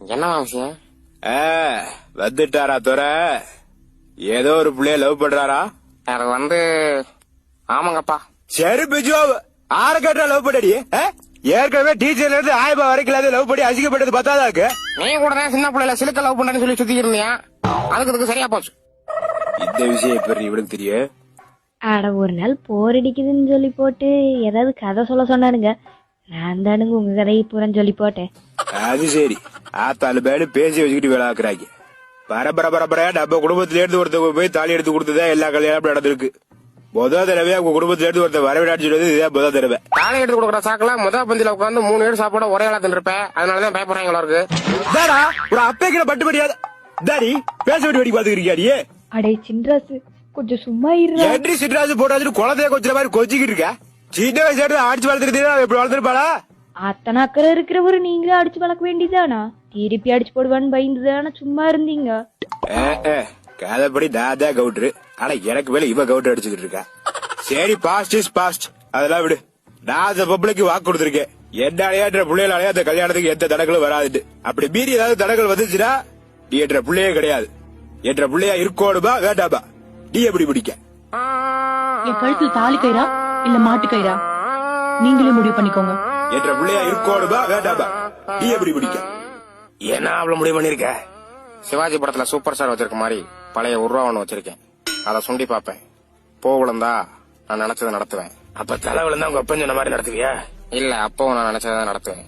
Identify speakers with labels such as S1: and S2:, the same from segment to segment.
S1: என்னவா விஷயம்?
S2: வந்துட்டாரா துற? ஏதோ ஒரு பிள்ளைய லவ் பண்றாரா?
S1: அது ஆமாங்கப்பா.
S2: சரி பிஜு, ஆற கேட்டா லவ் பண்ணடி? ஏற்கனவே டீச்சர்ல இருந்து ஆயபா வரைக்கும் லவ் பண்ணி அசிக்கப்பட்டது பத்தாதாக்கு.
S1: நீ கூட தான் சின்ன பிள்ளைல சிலுக்க லவ் பண்றேன்னு சொல்லி சுத்தி இருந்தியா? அதுக்கு சரியா போச்சு.
S2: இந்த விஷயம் எப்படி இவனுக்கு தெரியும்?
S3: அட ஒரு நாள் போர் அடிக்குதுன்னு சொல்லி போட்டு ஏதாவது கதை சொல்ல சொன்னானுங்க. நான் தானுங்க உங்க கதையை பூரா சொல்லி போட்டேன்.
S2: அது சரி, ஆத்தாலு பேரு பேசி வச்சுக்கிட்டு வேலை ஆக்குறாங்க. பரபர நம்ம குடும்பத்தில இருந்து ஒருத்தவங்க போய் தாலி எடுத்து கொடுத்ததா எல்லா கல்யாணம் நடந்திருக்கு. முதல் தடவை உங்க குடும்பத்தில இருந்து ஒருத்தர் வரவிடான்னு சொல்றது இதே முதல் தடவை.
S1: தாலி எடுத்து கொடுக்குற சாக்குல முதல் பந்தில உட்காந்து 3 ஏடு சாப்பாடு ஒரே ஆளா தின்னுருப்பேன். அதனாலதான் பயப்படுறாங்களா இருக்கு.
S2: ஒரு அப்பேக்கிற பட்டு படியாது தாரி பேச வேண்டி வெடி பாத்துக்கிறியாடியே.
S3: அடே சின்ராசு, கொஞ்சம் சும்மா இருடா.
S2: எட்ரி சின்ராசு போட்டாச்சு குழந்தைய கொஞ்ச மாதிரி கொஞ்சிக்கிட்டு இருக்க. சின்ன வயசு அடிச்சு வளர்த்துக்கிட்டே எப்படி வளர்த்துருப்பாளா?
S3: அத்தனை அக்கறை இருக்கிறவரு நீங்களே அடிச்சு வளர்க்க வேண்டியதானா? திருப்பி அடிச்சு போடுவான்னு பயந்துதானா சும்மா இருந்தீங்க?
S2: கதைப்படி நான் தான் கவுண்டரு, ஆனா எனக்கு மேல இவ கவுண்டர் அடிச்சுக்கிட்டு இருக்கா. சரி, பாஸ்ட் இஸ் பாஸ்ட், அதெல்லாம் விடு. நான் அந்த பப்ளிக்கு வாக்கு கொடுத்திருக்கேன். என்னாலேயே பிள்ளைகளாலே அந்த கல்யாணத்துக்கு எந்த தடங்களும் வராது. அப்படி மீறி ஏதாவது தடங்கள் வந்துச்சுன்னா நீ என்ற பிள்ளையே கிடையாது. என்ற பிள்ளையா இருக்கோடுமா வேண்டாமா? நீ எப்படி பிடிக்க?
S4: என் கழுத்துல தாலி கயிறா இல்ல மாட்டு கயிறா நீங்களே முடிவு பண்ணிக்கோங்க.
S2: என்ற பிள்ளையா இருக்கோடுமா வேண்டாமா? நீ எப்படி பிடிக்க?
S1: என்ன அவ்வளவு முடிவு பண்ணிருக்க? சிவாஜி படத்துல சூப்பர் ஸ்டார் வச்சிருக்க மாதிரி பழைய உருவா ஒண்ணு வச்சிருக்கேன். அத சுண்டி பாப்பேன். விழுந்தா நான் நினைச்சதை நடத்துவேன்.
S2: அப்ப தலை விழுந்தா உங்க அப்பன் சொன்ன மாதிரி நடத்துவியா?
S1: இல்ல, அப்பவும் நான் நினைச்சதை நடத்துவேன்.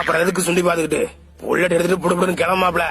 S2: அப்புறம் எதுக்கு சுண்டி பாத்துக்கிட்டு புல்லட் எடுத்துட்டு புடுப்புடுன்னு கிளம்பாப்ல?